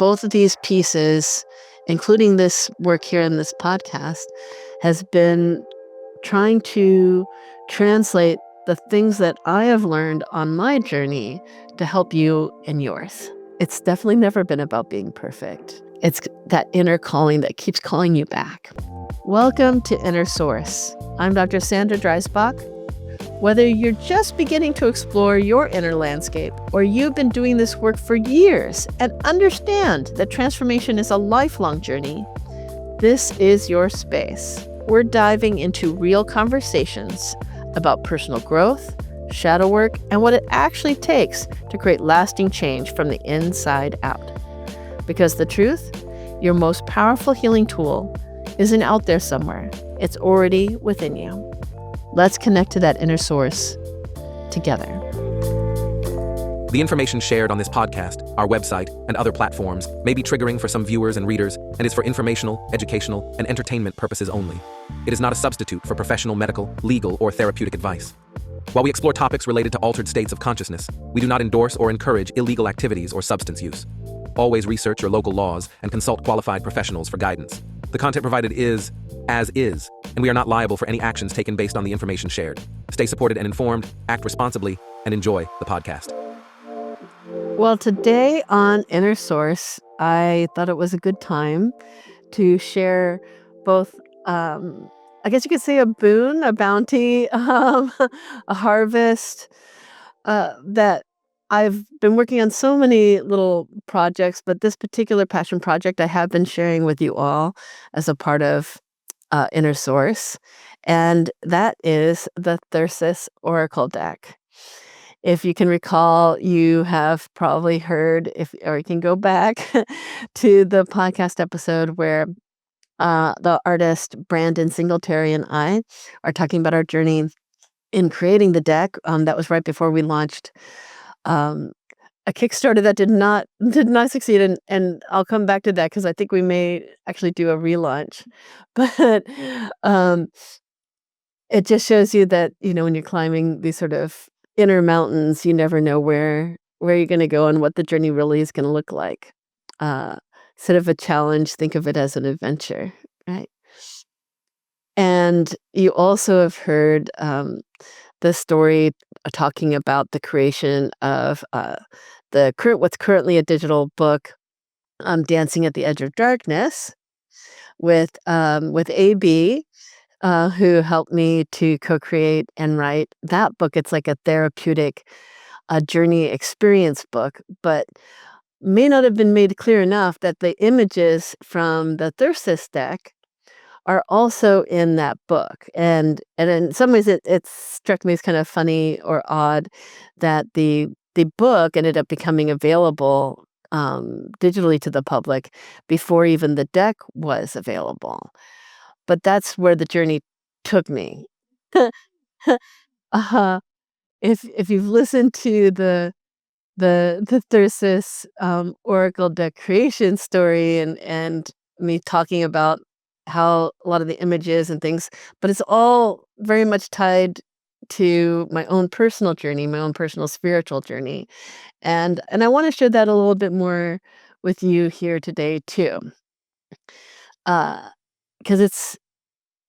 both of these pieces, including this work here in this podcast, has been trying to translate the things that I have learned on my journey to help you in yours. It's definitely never been about being perfect. It's that inner calling that keeps calling you back. Welcome to Inner Source. I'm Dr. Sandra Dreisbach. Whether you're just beginning to explore your inner landscape or you've been doing this work for years and understand that transformation is a lifelong journey, this is your space. We're diving into real conversations about personal growth, shadow work, and what it actually takes to create lasting change from the inside out. Because the truth, your most powerful healing tool isn't out there somewhere. It's already within you. Let's connect to that inner source together. The information shared on this podcast, our website, and other platforms may be triggering for some viewers and readers and is for informational, educational, and entertainment purposes only. It is not a substitute for professional medical, legal, or therapeutic advice. While we explore topics related to altered states of consciousness, we do not endorse or encourage illegal activities or substance use. Always research your local laws and consult qualified professionals for guidance. The content provided is, as is, and we are not liable for any actions taken based on the information shared. Stay supported and informed, act responsibly, and enjoy the podcast. Well, today on Inner Source, I thought it was a good time to share both, I guess you could say a boon, a bounty, a harvest that I've been working on so many little projects, but this particular passion project I have been sharing with you all as a part of Inner Source, and that is the Thyrsus Oracle Deck. If you can recall, you have probably heard, or you can go back to the podcast episode where the artist Brandon Singletary and I are talking about our journey in creating the deck. That was right before we launched a Kickstarter that did not succeed, and I'll come back to that because I think we may actually do a relaunch. But it just shows you that, when you're climbing these sort of inner mountains, you never know where you're going to go and what the journey really is going to look like. Instead of a challenge, think of it as an adventure, right? And you also have heard the story talking about the creation of what's currently a digital book, Dancing at the Edge of Darkness, with AB, who helped me to co-create and write that book. It's like a therapeutic journey experience book, but may not have been made clear enough that the images from the Thyrsus deck are also in that book. And in some ways it struck me as kind of funny or odd that the book ended up becoming available digitally to the public before even the deck was available. But that's where the journey took me. uh, if you've listened to the Thyrsus Oracle Deck creation story and me talking about how a lot of the images and things, but it's all very much tied to my own personal journey, my own personal spiritual journey. And I want to share that a little bit more with you here today too. Because it's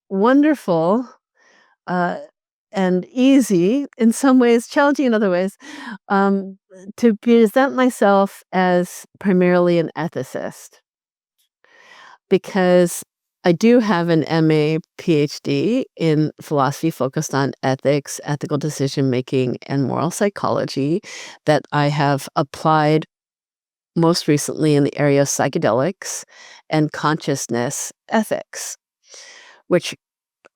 wonderful and easy in some ways, challenging in other ways, to present myself as primarily an ethicist. Because I do have an MA PhD in philosophy focused on ethics, ethical decision-making, and moral psychology that I have applied most recently in the area of psychedelics and consciousness ethics, which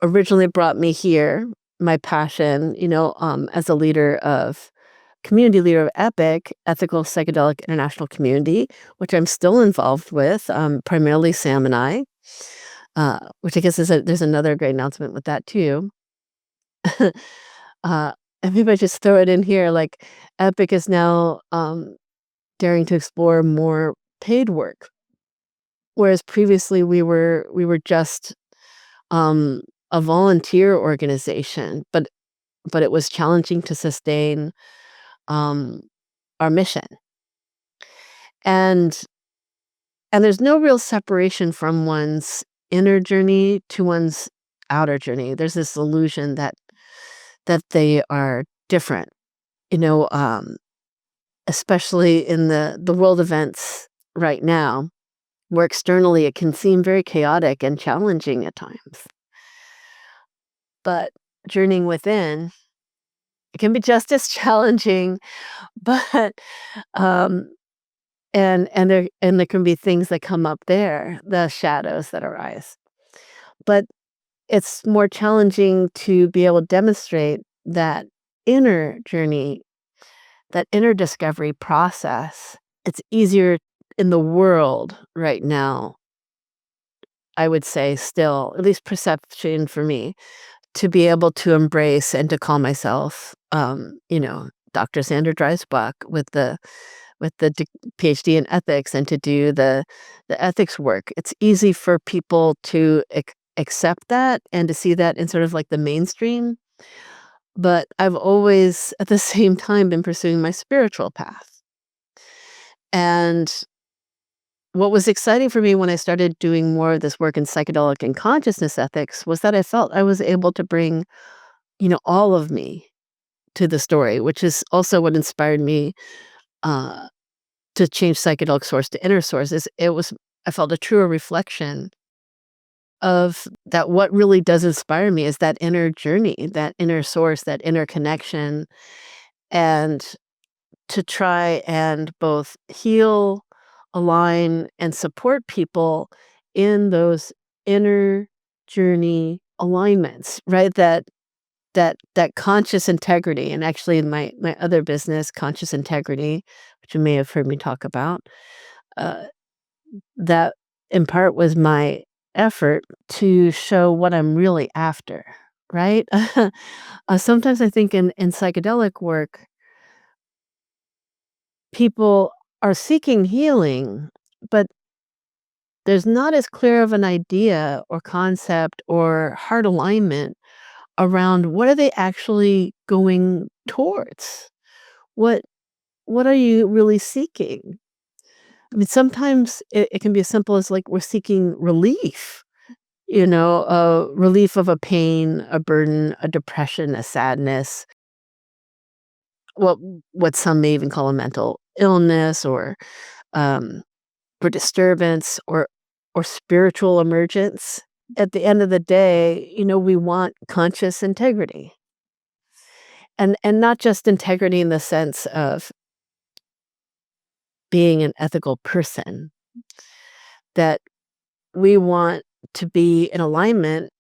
originally brought me here, my passion, as a community leader of EPIC, Ethical Psychedelic International Community, which I'm still involved with, primarily Sam and I, which I guess there's another great announcement with that too. And maybe I just throw it in here, like EPIC is now daring to explore more paid work, whereas previously we were just a volunteer organization, but it was challenging to sustain our mission. And And there's no real separation from one's inner journey to one's outer journey. There's this illusion that they are different, you know, especially in the world events right now, where externally it can seem very chaotic and challenging at times. But journeying within, it can be just as challenging, but um, and there can be things that come up there, the shadows that arise. But it's more challenging to be able to demonstrate that inner journey, that inner discovery process. It's easier in the world right now, I would say still, at least perception for me, to be able to embrace and to call myself, Dr. Sandra Dreisbach with the PhD in ethics and to do the ethics work. It's easy for people to accept that and to see that in sort of like the mainstream. But I've always, at the same time, been pursuing my spiritual path. And what was exciting for me when I started doing more of this work in psychedelic and consciousness ethics was that I felt I was able to bring, all of me to the story, which is also what inspired me uh, to change psychedelic source to inner source. I felt a truer reflection of that. What really does inspire me is that inner journey, that inner source, that inner connection, and to try and both heal, align, and support people in those inner journey alignments, right? That conscious integrity, and actually in my other business, conscious integrity, which you may have heard me talk about, uh, that in part was my effort to show what I'm really after, right? Sometimes I think in psychedelic work, people are seeking healing, but there's not as clear of an idea or concept or heart alignment around what are they actually going towards? What what are you really seeking? I mean, sometimes it can be as simple as like we're seeking relief, relief of a pain, a burden, a depression, a sadness, what what some may even call a mental illness um, or disturbance or spiritual emergence. At the end of the day, we want conscious integrity. And not just integrity in the sense of being an ethical person, that we want to be in alignment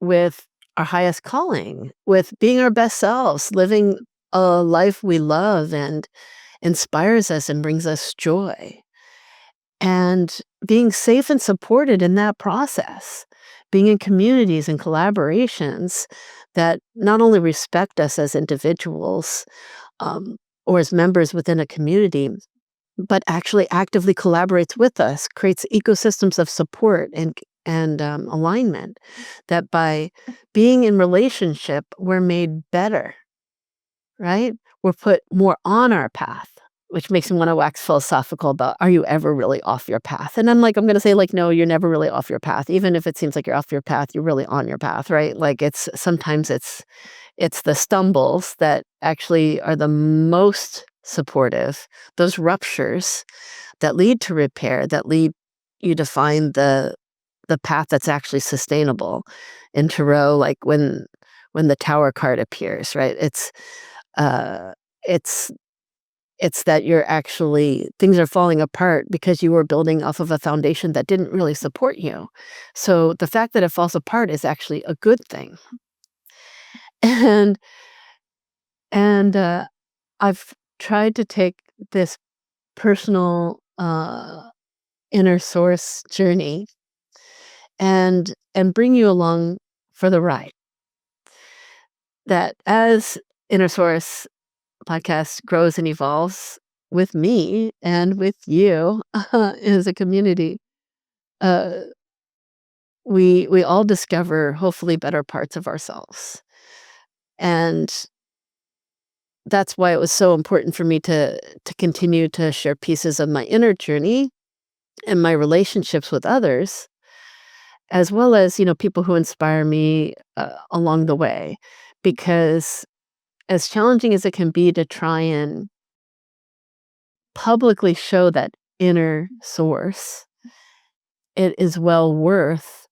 with our highest calling, with being our best selves, living a life we love and inspires us and brings us joy, and being safe and supported in that process, being in communities and collaborations that not only respect us as individuals, or as members within a community, but actually actively collaborates with us, creates ecosystems of support and alignment, that by being in relationship, we're made better, right? We're put more on our path, which makes me want to wax philosophical about, are you ever really off your path? And I'm going to say, like, no, you're never really off your path. Even if it seems like you're off your path, you're really on your path, right? Like sometimes it's the stumbles that actually are the most supportive, those ruptures that lead to repair, that lead you to find the path that's actually sustainable. In Tarot, like when the Tower card appears, right? Uh it's it's that you're actually things are falling apart because you were building off of a foundation that didn't really support you. So the fact that it falls apart is actually a good thing. And and I've tried to take this personal inner source journey and bring you along for the ride. That as Inner Source podcast grows and evolves with me and with you as a community, uh, we all discover hopefully better parts of ourselves. And that's why it was so important for me to continue to share pieces of my inner journey in my relationships with others, as well as, people who inspire me along the way. Because as challenging as it can be to try and publicly show that inner source, it is well worth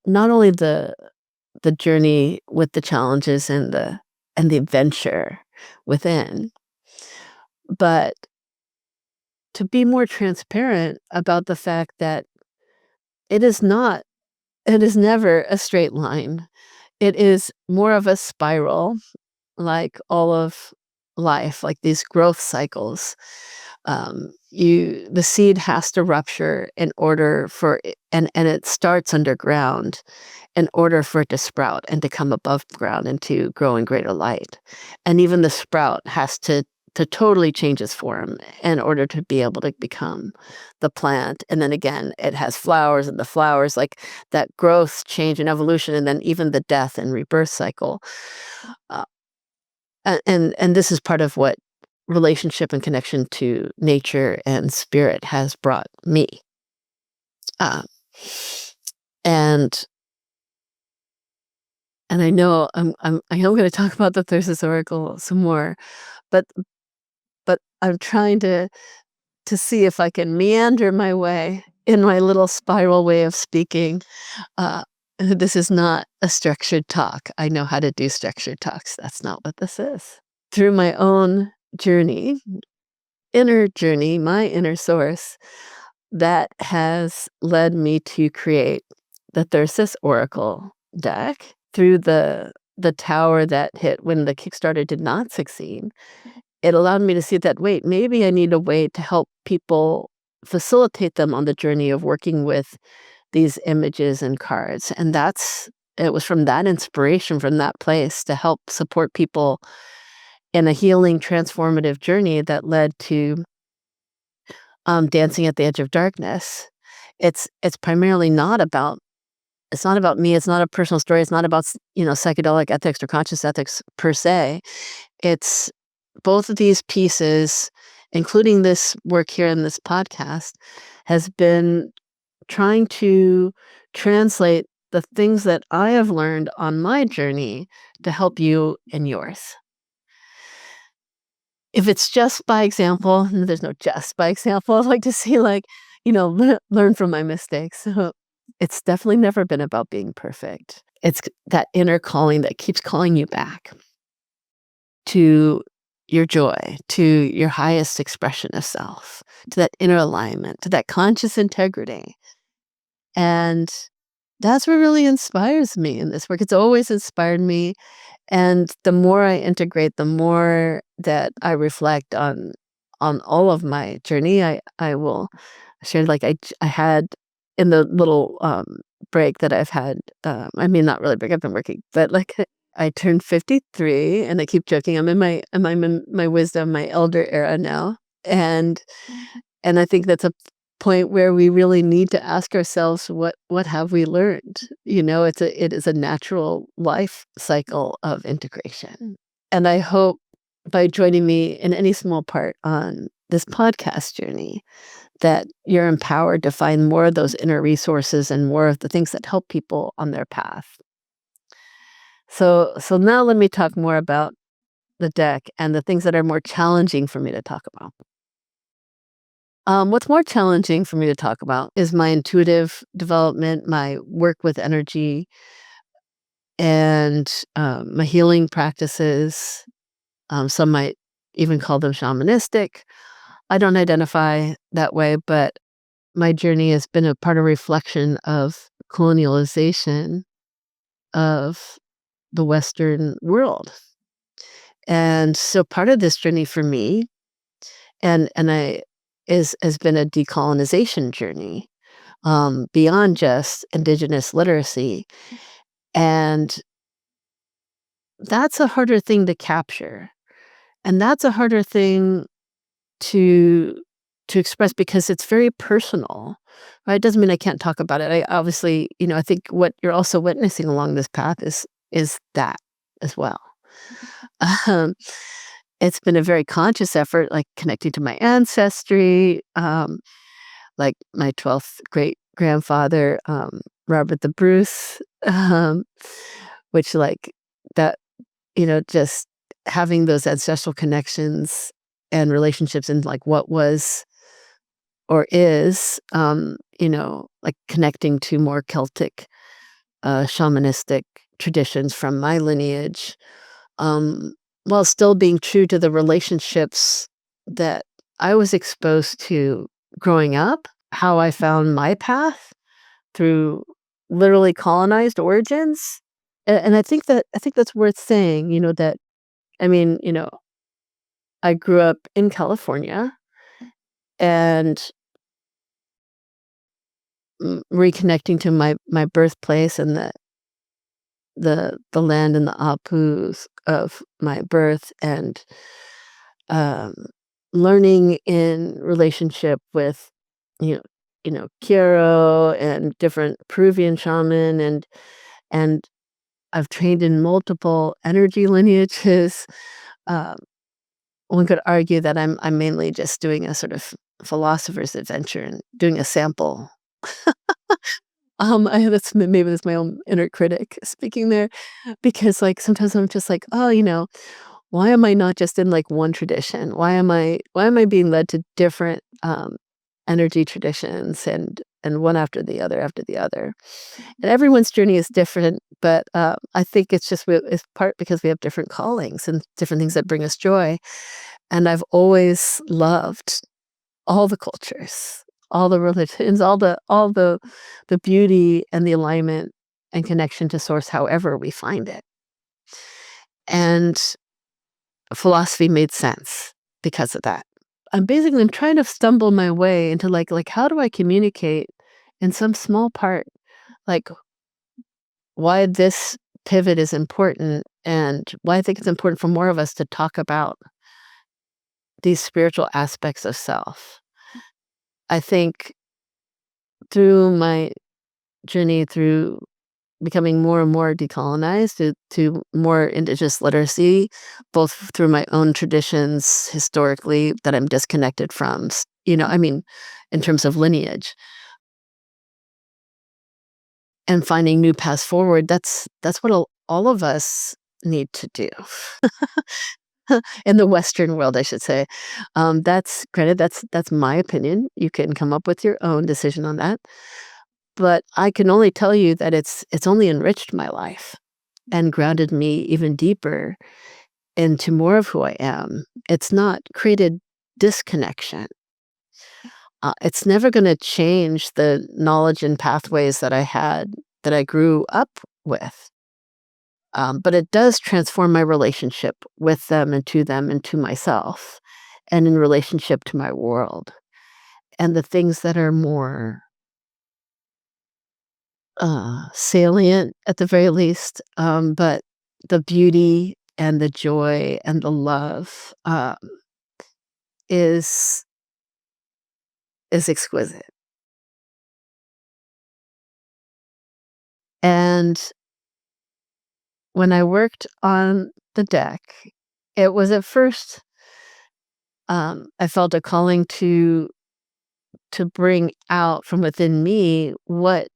not only the journey with the challenges and the adventure within, but to be more transparent about the fact that it is not it is never a straight line. It is more of a spiral, like all of life, like these growth cycles. The seed has to rupture in order for it, and it starts underground in order for it to sprout and to come above ground and to grow in greater light. And even the sprout has to totally change its form in order to be able to become the plant. And then again, it has flowers, and the flowers, like that growth, change, and evolution, and then even the death and rebirth cycle. Uh, and this is part of what relationship and connection to nature and spirit has brought me. Uh, and and I know I am going to talk about the Thyrsus Oracle some more, but I'm trying to see if I can meander my way in my little spiral way of speaking. Uh, this is not a structured talk. I know how to do structured talks. That's not what this is. Through my own journey, inner journey, my inner source, that has led me to create the Thyrsus Oracle Deck through the tower that hit when the Kickstarter did not succeed. It allowed me to see that, wait, maybe I need a way to help people facilitate them on the journey of working with these images and cards. And it was from that inspiration, from that place, to help support people in a healing, transformative journey that led to Dancing at the Edge of Darkness. It's primarily not about it's not about me. It's not a personal story. It's not about psychedelic ethics or conscious ethics per se. It's both of these pieces, including this work here in this podcast, has been trying to translate the things that I have learned on my journey to help you in yours. If it's just by example, and there's no just by example, I like to say, learn from my mistakes. So it's definitely never been about being perfect. It's that inner calling that keeps calling you back to your joy, to your highest expression of self, to that inner alignment, to that conscious integrity. And that's what really inspires me in this work. It's always inspired me. And the more I integrate, the more that I reflect on all of my journey, I will share, like, I had in the little break that I've had, I mean, not really break, I've been working, but like I turned 53, and I keep joking, I'm in my wisdom, my elder era now. And I think that's a point where we really need to ask ourselves, what have we learned? It is a natural life cycle of integration. And I hope by joining me in any small part on this podcast journey that you're empowered to find more of those inner resources and more of the things that help people on their path. So now let me talk more about the deck and the things that are more challenging for me to talk about. What's more challenging for me to talk about is my intuitive development, my work with energy, and my healing practices. Some might even call them shamanistic. I don't identify that way, but my journey has been a part of reflection of colonialization of the Western world. And so part of this journey for me and I has been a decolonization journey, beyond just indigenous literacy. And that's a harder thing to capture. And that's a harder thing to express because it's very personal, right? It doesn't mean I can't talk about it. I obviously, I think what you're also witnessing along this path is that as well. Um, it's been a very conscious effort, like connecting to my ancestry, like my 12th great grandfather, Robert the Bruce, which like that, just having those ancestral connections and relationships and like what was or is, like connecting to more Celtic, shamanistic traditions from my lineage, um, while still being true to the relationships that I was exposed to growing up, how I found my path through literally colonized origins. And I think that's worth saying, that I mean, I grew up in California and reconnecting to my birthplace and the land and the apus of my birth and um, learning in relationship with you Kiro and different Peruvian shaman and I've trained in multiple energy lineages. Um, One could argue that I'm mainly just doing a sort of philosopher's adventure and doing a sample. Maybe that's my own inner critic speaking there, because like sometimes I'm just like, oh, why am I not just in like one tradition? Why am I being led to different energy traditions and one after the other? And everyone's journey is different, but I think it's part because we have different callings and different things that bring us joy. And I've always loved all the cultures, all the religions, all the beauty and the alignment and connection to source however we find it. And philosophy made sense because of that. I'm trying to stumble my way into like how do I communicate in some small part, like why this pivot is important and why I think it's important for more of us to talk about these spiritual aspects of self. I think through my journey through becoming more and more decolonized to more indigenous literacy, both through my own traditions historically that I'm disconnected from, I mean, in terms of lineage, and finding new paths forward. That's what all of us need to do in the Western world, I should say. That's granted. That's my opinion. You can come up with your own decision on that. But I can only tell you that it's only enriched my life and grounded me even deeper into more of who I am. It's not created disconnection. It's never going to change the knowledge and pathways that I had that I grew up with. But it does transform my relationship with them and to myself, and in relationship to my world. And the things that are more salient at the very least, but the beauty and the joy and the love is is exquisite. And when I worked on the deck, it was at first I felt a calling to bring out from within me what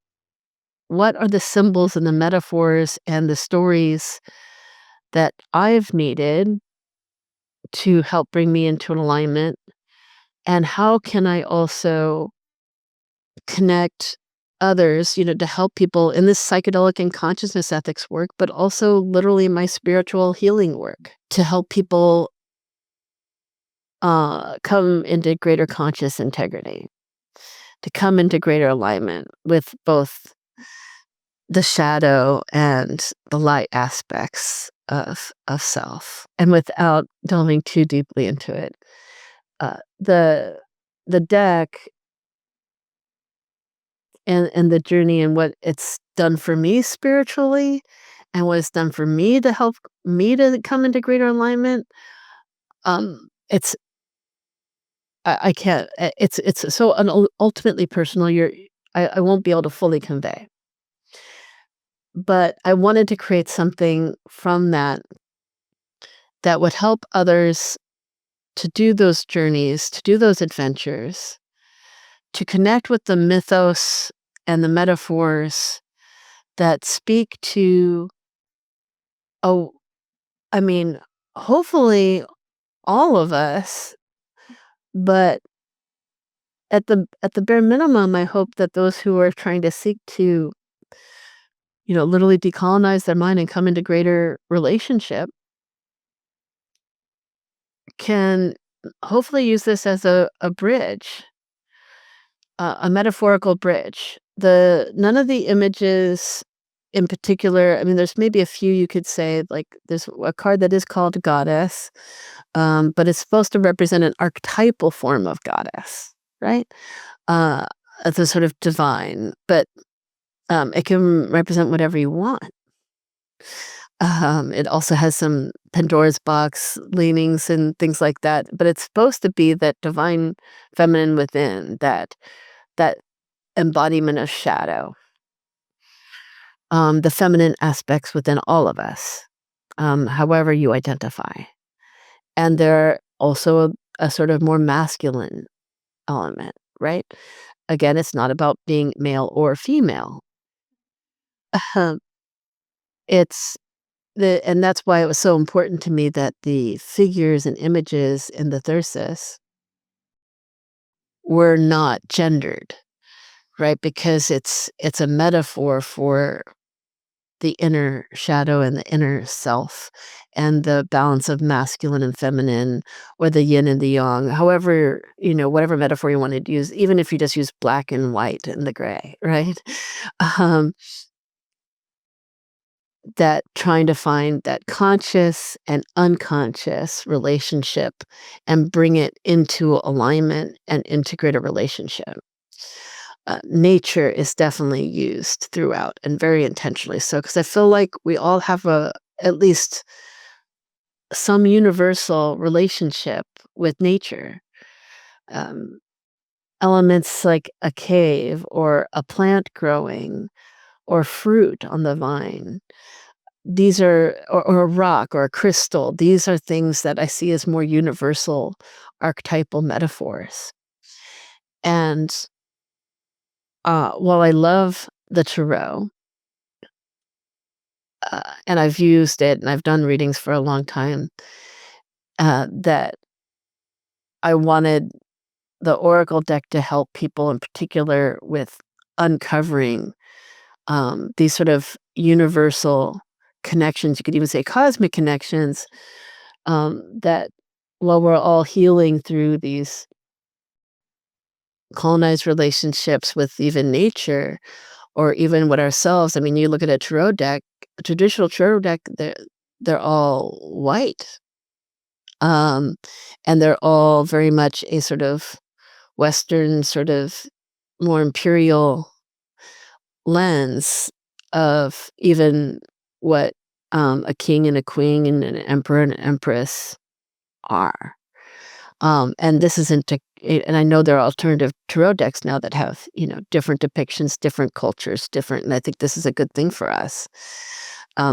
are the symbols and the metaphors and the stories that I've needed to help bring me into an alignment, and how can I also connect others, to help people in this psychedelic and consciousness ethics work, but also literally my spiritual healing work to help people come into greater conscious integrity, to come into greater alignment with both the shadow and the light aspects of self, and without delving too deeply into it. The deck and the journey and what it's done for me spiritually and what it's done for me to help me to come into greater alignment, it's I can't it's so ultimately personal. I won't be able to fully convey. But I wanted to create something from that would help others to do those journeys, to do those adventures, to connect with the mythos and the metaphors that speak to, oh, I mean, hopefully all of us, but at the bare minimum, I hope that those who are trying to seek to, literally decolonize their mind and come into greater relationship can hopefully use this as a bridge, a metaphorical bridge. None of the images in particular, I mean, there's maybe a few you could say, like there's a card that is called goddess, but it's supposed to represent an archetypal form of goddess, right? Uh, the sort of divine, but it can represent whatever you want. It also has some Pandora's box leanings and things like that, but it's supposed to be that divine feminine within, that embodiment of shadow, the feminine aspects within all of us, however you identify. And there also a sort of more masculine element, right? Again, it's not about being male or female. It's and that's why it was so important to me that the figures and images in the Thyrsus were not gendered, right? Because it's a metaphor for the inner shadow and the inner self and the balance of masculine and feminine, or the yin and the yang, however, whatever metaphor you wanted to use, even if you just use black and white and the gray, right? Um, that trying to find that conscious and unconscious relationship and bring it into alignment and integrate a relationship. Nature is definitely used throughout and very intentionally so, because I feel like we all have at least some universal relationship with nature. Um, Elements like a cave or a plant growing or fruit on the vine. These are or a rock or a crystal, these are things that I see as more universal archetypal metaphors. And, while I love the tarot, and I've used it and I've done readings for a long time, that I wanted the Oracle deck to help people in particular with uncovering, these sort of universal connections, you could even say cosmic connections, that while we're all healing through these colonized relationships with even nature or even with ourselves. I mean, you look at a tarot deck, a traditional tarot deck, they're all white. Um, and they're all very much a sort of Western, sort of more imperial lens of even what a king and a queen and an emperor and an empress are. And this isn't and I know there are alternative tarot decks now that have, different depictions, different cultures, different, and I think this is a good thing for us,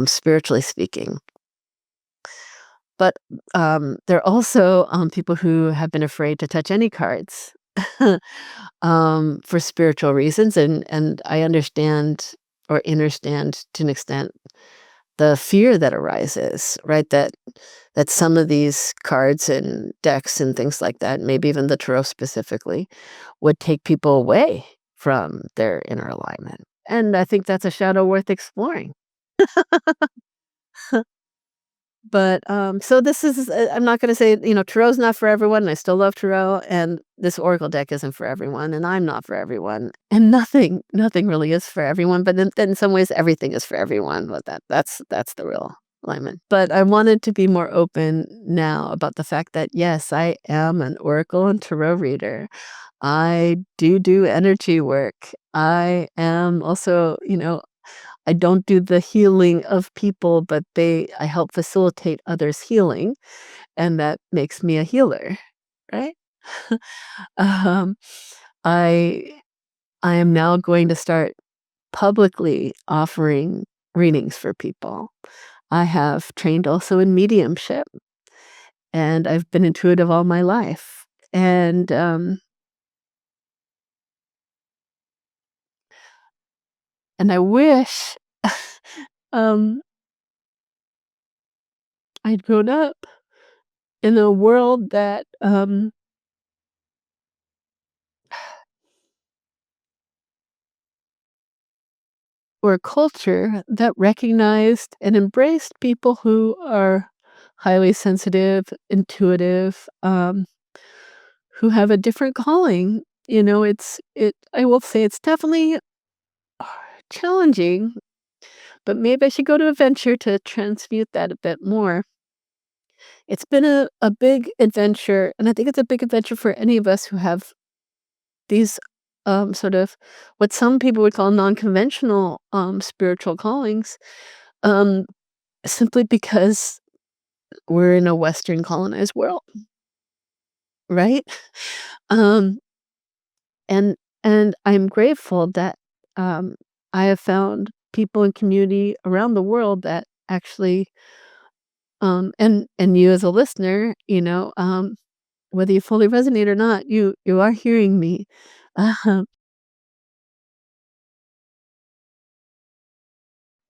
spiritually speaking. But there are also people who have been afraid to touch any cards for spiritual reasons, and I understand or understand to an extent the fear that arises, right? That some of these cards and decks and things like that, maybe even the tarot specifically, would take people away from their inner alignment. And I think that's a shadow worth exploring. But, so this is I'm not gonna say, tarot's not for everyone, and I still love tarot, and this oracle deck isn't for everyone, and I'm not for everyone, and nothing really is for everyone, but then in some ways, everything is for everyone, but that's the real alignment. But I wanted to be more open now about the fact that, yes, I am an oracle and tarot reader. I do energy work. I am also, I don't do the healing of people, but I help facilitate others' healing, and that makes me a healer, right? Um, I I am now going to start publicly offering readings for people. I have trained also in mediumship, and I've been intuitive all my life, and, And I wish um, I'd grown up in a world that or a culture that recognized and embraced people who are highly sensitive, intuitive, who have a different calling. I will say it's definitely challenging, but maybe I should go to a venture to transmute that a bit more. It's been a big adventure, and I think it's a big adventure for any of us who have these sort of what some people would call non-conventional spiritual callings, um, simply because we're in a Western colonized world, right? Um, and and I'm grateful that I have found people in community around the world that actually and you as a listener, whether you fully resonate or not, you are hearing me. Uh,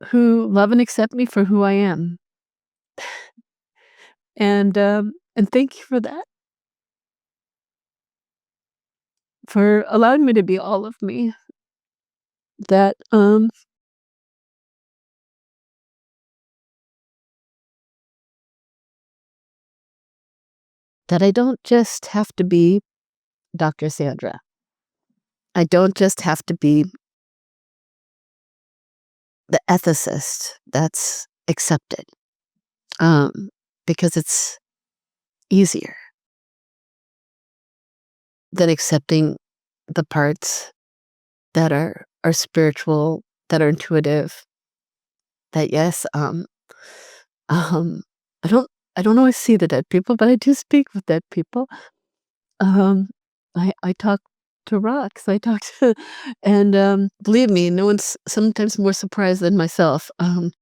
who love and accept me for who I am. And thank you for that, for allowing me to be all of me. That, that I don't just have to be Dr. Sandra. I don't just have to be the ethicist that's accepted, because it's easier than accepting the parts that are spiritual, that are intuitive, that yes, um, I don't I don't always see the dead people, but I do speak with dead people. Um, I talk to rocks, I talk to and, believe me, no one's sometimes more surprised than myself, and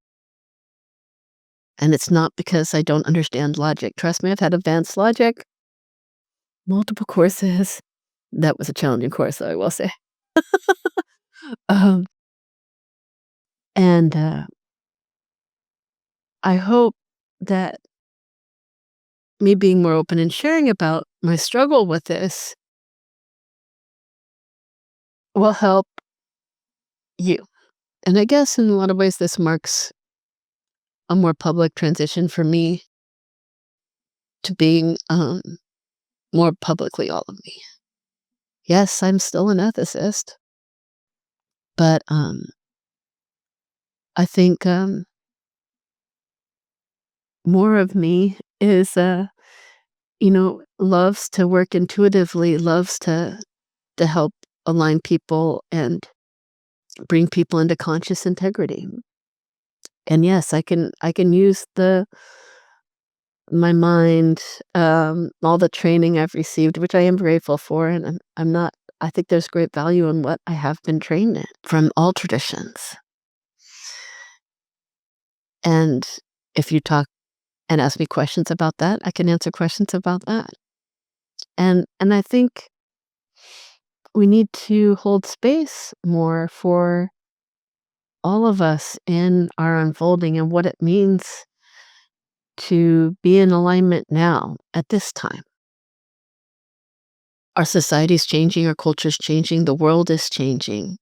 it's not because I don't understand logic. Trust me, I've had advanced logic, multiple courses. That was a challenging course, though, I will say. Um, and, I hope that me being more open and sharing about my struggle with this will help you. And I guess in a lot of ways, this marks a more public transition for me to being more publicly all of me. Yes, I'm still an ethicist, but I think more of me is, loves to work intuitively, loves to help align people and bring people into conscious integrity. And yes, I can use the my mind, all the training I've received, which I am grateful for, and I'm not I think there's great value in what I have been trained in from all traditions. And if you talk and ask me questions about that, I can answer questions about that. And I think we need to hold space more for all of us in our unfolding and what it means to be in alignment now at this time. Our society's changing, our culture's changing, the world is changing.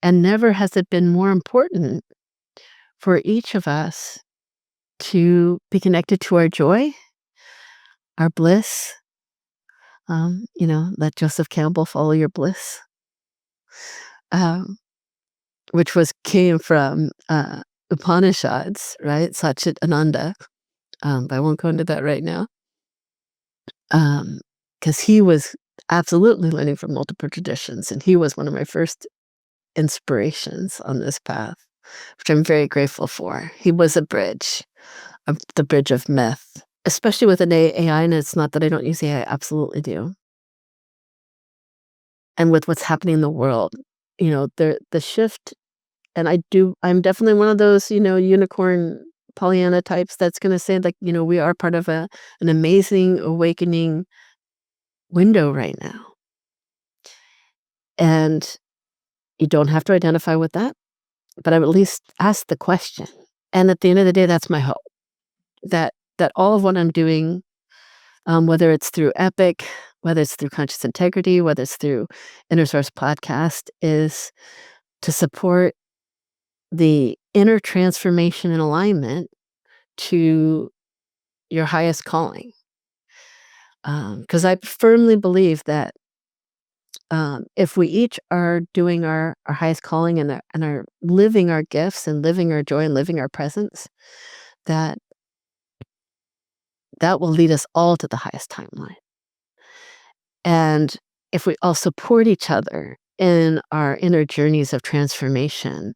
And never has it been more important for each of us to be connected to our joy, our bliss. Let Joseph Campbell follow your bliss, um, which came from Upanishads, right? Satchit Ananda. But I won't go into that right now, because he was absolutely learning from multiple traditions, and he was one of my first inspirations on this path, which I'm very grateful for. He was a bridge, the bridge of myth, especially with an AI, and it's not that I don't use AI, I absolutely do. And with what's happening in the world, the shift, and I'm definitely one of those, unicorn Pollyanna types that's gonna say, like, we are part of an amazing awakening window right now. And You don't have to identify with that, but I would at least ask the question. And at the end of the day, that's my hope, that all of what I'm doing, whether it's through Epic, whether it's through Conscious Integrity, whether it's through Inner Source Podcast, is to support the inner transformation and alignment to your highest calling. Because I firmly believe that if we each are doing our highest calling and are living our gifts and living our joy and living our presence, that will lead us all to the highest timeline. And if we all support each other in our inner journeys of transformation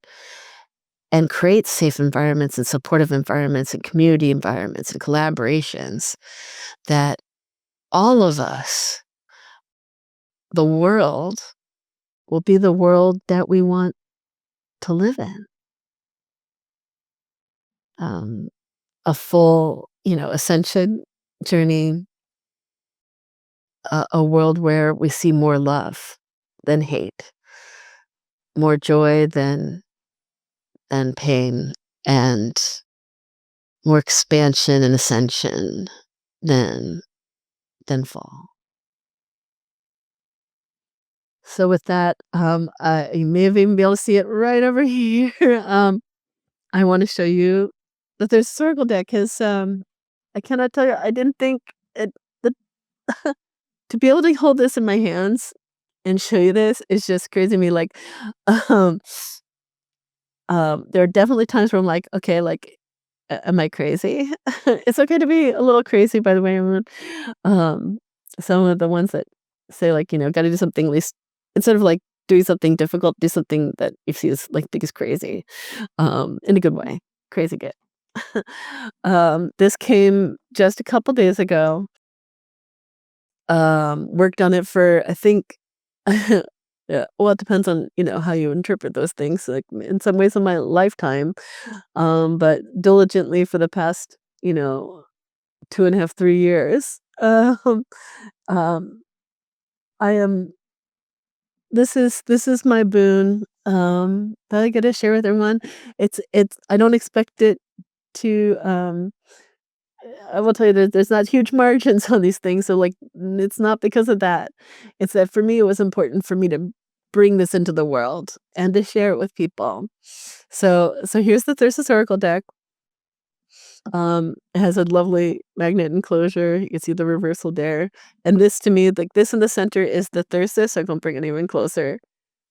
and create safe environments and supportive environments and community environments and collaborations, that all of us, the world, will be the world that we want to live in. A full, ascension journey, a world where we see more love than hate, more joy than pain, and more expansion and ascension than fall. So with that, you may have even be able to see it right over here. I want to show you that there's Oracle Deck. Because I cannot tell you, I didn't think it, the, to be able to hold this in my hands and show you this is just crazy to me. Like, um, there are definitely times where I'm like, okay, like, am I crazy? It's okay to be a little crazy, by the way. Um, some of the ones that say, like, got to do something, at least instead of like doing something difficult, do something that you see as like think is crazy, in a good way. Crazy good. This came just a couple days ago. Worked on it for, I think, yeah, well, it depends on, how you interpret those things, like, in some ways in my lifetime, but diligently for the past, 2.5, 3 years. Um, I am this is my boon, that I get to share with everyone. It's I don't expect it to, I will tell you that there's not huge margins on these things, so, like, it's not because of that. It's that for me, it was important for me to bring this into the world and to share it with people. So here's the Thyrsus Oracle Deck. It has a lovely magnet enclosure. You can see the reversal there. And this to me, like this in the center is the Thyrsus. I can bring it even closer,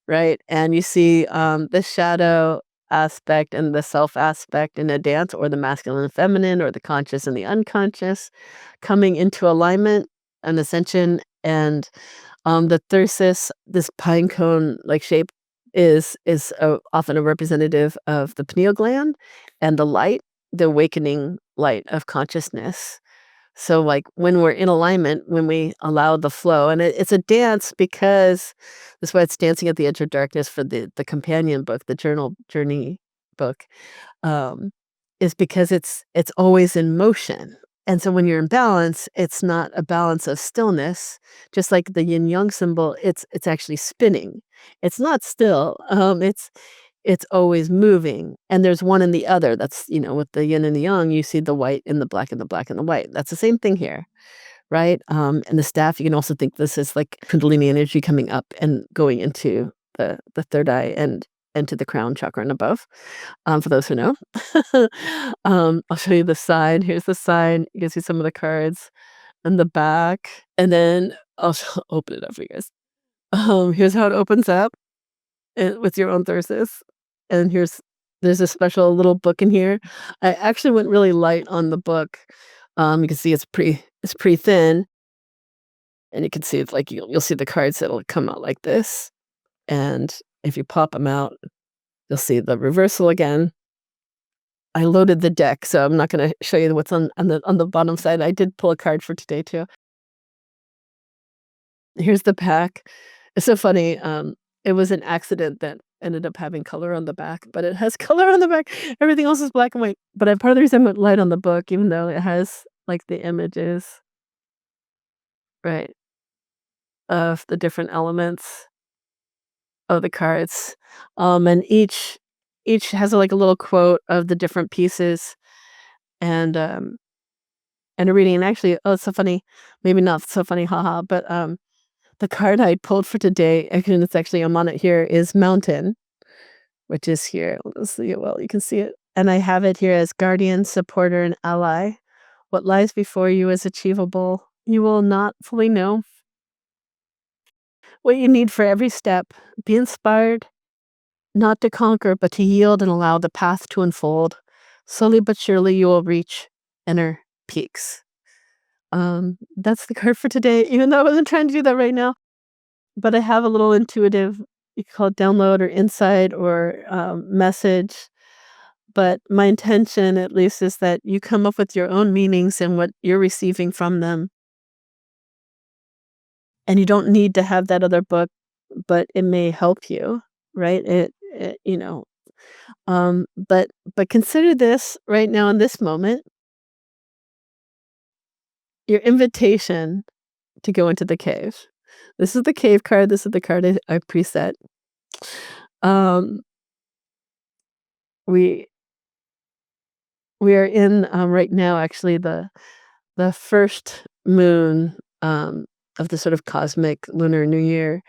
right? And you see the shadow aspect and the self aspect in a dance, or the masculine and feminine, or the conscious and the unconscious coming into alignment and ascension. And the Thyrsus, this pine cone like shape, is often a representative of the pineal gland and the light, the awakening light of consciousness. So, like, when we're in alignment, when we allow the flow, and it's a dance, because that's why it's Dancing at the Edge of Darkness for the companion book, the journey book, um, is because it's always in motion. And so when you're in balance, it's not a balance of stillness, just like the yin yang symbol, it's actually spinning. It's not still. It's always moving, and there's one and the other. That's, with the yin and the yang, you see the white and the black and the black and the white. That's the same thing here, right? And the staff, you can also think this is like Kundalini energy coming up and going into the third eye and into the crown chakra and above, for those who know. I'll show you the side. Here's the side. You can see some of the cards and the back, and then I'll open it up for you guys. Here's how it opens up, with your own Thyrsus. And there's a special little book in here. I actually went really light on the book. You can see it's pretty thin, and you can see it's like you'll see the cards that'll come out like this, and if you pop them out, you'll see the reversal again. I loaded the deck, so I'm not going to show you what's on the bottom side. I did pull a card for today too. Here's the pack. It's so funny. It was an accident that ended up having color on the back, but it has color on the back. Everything else is black and white. But part of the reason I went light on the book, even though it has like the images, right, of the different elements of the cards. And each has like a little quote of the different pieces and a reading. And actually, oh, it's so funny. Maybe not so funny, haha. But the card I pulled for today, and it's actually I'm on it here, is Mountain, which is here. Let's see it. Well, you can see it, and I have it here as guardian, supporter, and ally. What lies before you is achievable. You will not fully know what you need for every step. Be inspired, not to conquer, but to yield and allow the path to unfold. Slowly but surely, you will reach inner peaks. That's the card for today, even though I wasn't trying to do that right now. But I have a little intuitive, you could call it download or insight or message. But my intention, at least, is that you come up with your own meanings and what you're receiving from them. And you don't need to have that other book, but it may help you, right? But consider this right now in this moment, your invitation to go into the cave. This is the cave card. This is the card I preset. Um, we we are in right now actually the first moon of the sort of cosmic lunar new year.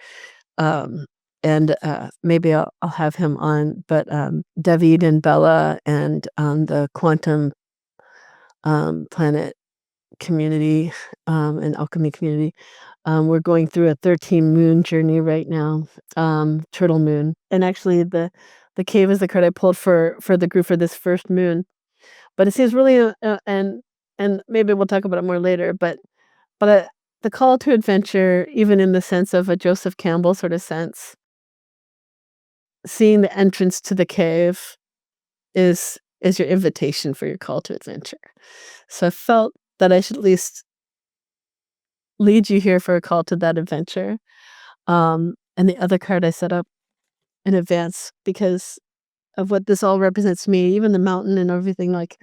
Um, and maybe I'll have him on, but David and Bella and the quantum planet community and alchemy community. We're going through a 13 moon journey right now, turtle moon. And actually the cave is the card I pulled for the group for this first moon. But it seems really and maybe we'll talk about it more later, but the call to adventure, even in the sense of a Joseph Campbell sort of sense, seeing the entrance to the cave is your invitation for your call to adventure. So I felt that I should at least lead you here for a call to that adventure. And the other card I set up in advance because of what this all represents to me, even the mountain and everything. Like,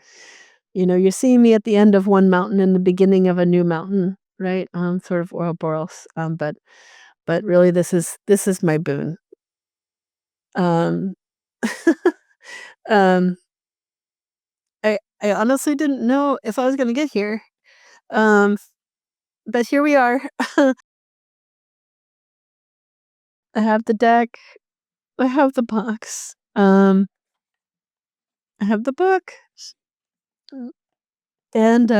you're seeing me at the end of one mountain and the beginning of a new mountain, right? Sort of Ouroboros. But really, this is my boon. Um, um, I honestly didn't know if I was going to get here. But here we are. I have the deck. I have the box. I have the book. And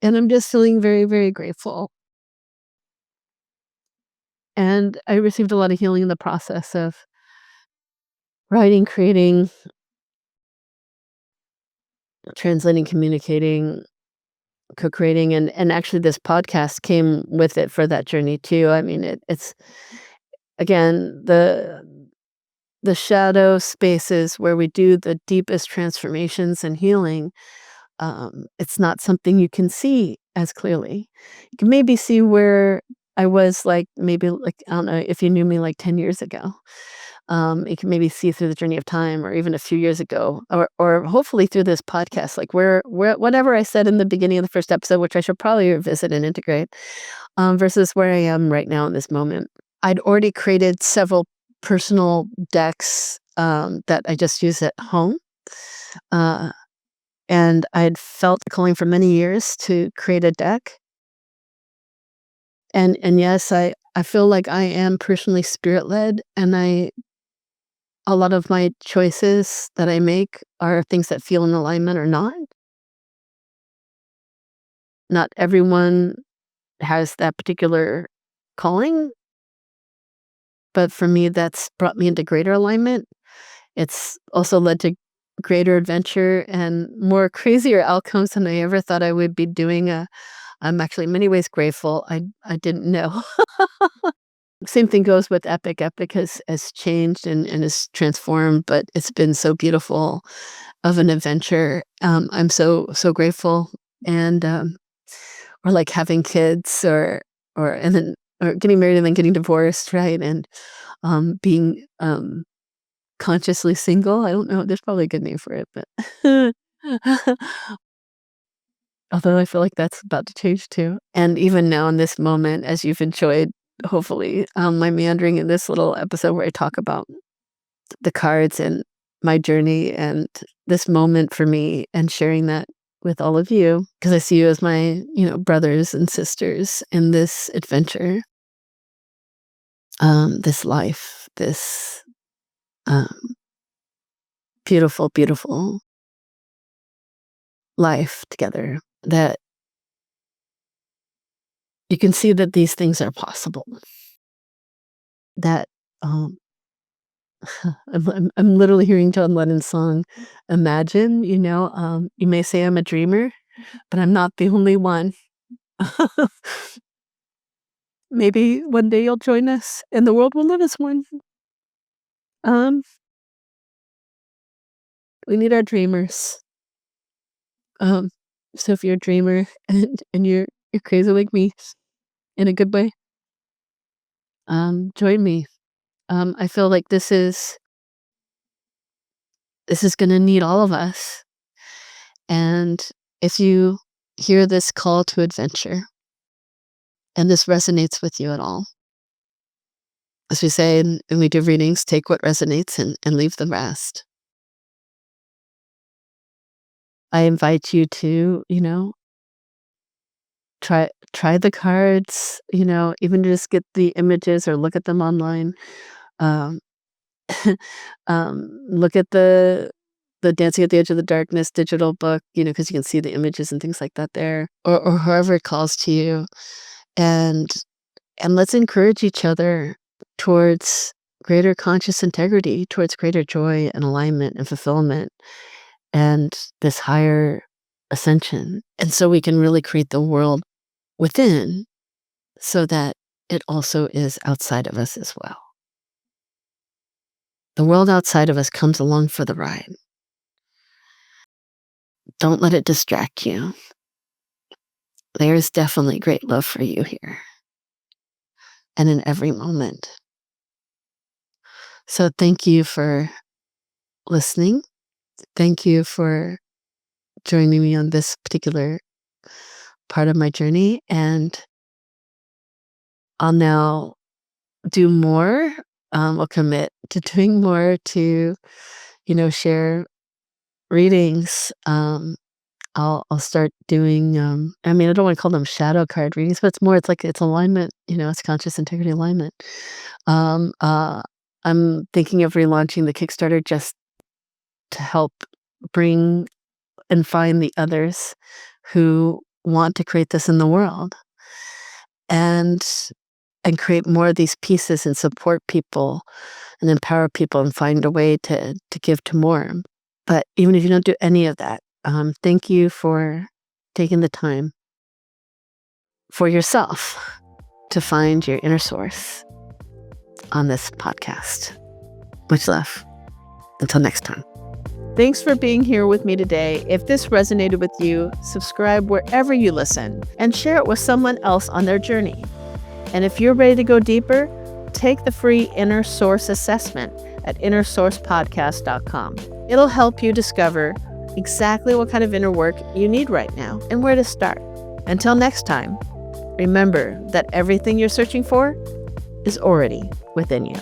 I'm just feeling very, very grateful. And I received a lot of healing in the process of writing, creating, translating, communicating, co-creating, and actually this podcast came with it for that journey too. I mean, it's again the shadow spaces where we do the deepest transformations and healing. It's not something you can see as clearly. You can maybe see where I was, like, maybe, like, I don't know if you knew me, like, 10 years ago. You can maybe see through the journey of time or even a few years ago or hopefully through this podcast, like, where whatever I said in the beginning of the first episode, which I should probably revisit and integrate, versus where I am right now in this moment. I'd already created several personal decks, that I just use at home. Uh and I'd felt a calling for many years to create a deck. And yes, I feel like I am personally spirit-led, and a lot of my choices that I make are things that feel in alignment or not. Not everyone has that particular calling, but for me, that's brought me into greater alignment. It's also led to greater adventure and more crazier outcomes than I ever thought I would be doing. I'm actually in many ways grateful. I didn't know. Same thing goes with Epic. Epic has changed and is transformed, but it's been so beautiful of an adventure. I'm so grateful, and or like having kids, and then or getting married and then getting divorced, right? And being consciously single. I don't know. There's probably a good name for it, but although I feel like that's about to change too. And even now in this moment, as you've enjoyed hopefully, my meandering in this little episode where I talk about the cards and my journey and this moment for me, and sharing that with all of you, because I see you as my, brothers and sisters in this adventure, this life, this um, beautiful, beautiful life together, that you can see that these things are possible. That I'm literally hearing John Lennon's song, Imagine. You may say I'm a dreamer, but I'm not the only one. Maybe one day you'll join us and the world will live as one. Um, we need our dreamers. So if you're a dreamer and you're crazy like me in a good way, join me. I feel like this is gonna need all of us. And if you hear this call to adventure and this resonates with you at all, as we say when we do readings, take what resonates and leave the rest. I invite you to, try the cards, even just get the images or look at them online. Um, look at the Dancing at the Edge of the Darkness digital book, because you can see the images and things like that there, or however it calls to you. And let's encourage each other towards greater conscious integrity, towards greater joy and alignment and fulfillment and this higher ascension. And so we can really create the world within so that it also is outside of us as well. The world outside of us comes along for the ride. Don't let it distract you. There's definitely great love for you here and in every moment. So thank you for listening. Thank you for joining me on this particular part of my journey. And I'll now do more. I'll commit to doing more, to, share readings. I'll start doing, I don't want to call them shadow card readings, but it's alignment, it's conscious integrity alignment. I'm thinking of relaunching the Kickstarter just to help bring and find the others who want to create this in the world, and create more of these pieces and support people and empower people and find a way to give to more. But even if you don't do any of that, thank you for taking the time for yourself to find your inner source on this podcast. Much love. Until next time. Thanks for being here with me today. If this resonated with you, subscribe wherever you listen and share it with someone else on their journey. And if you're ready to go deeper, take the free Inner Source Assessment at innersourcepodcast.com. It'll help you discover exactly what kind of inner work you need right now and where to start. Until next time, remember that everything you're searching for is already within you.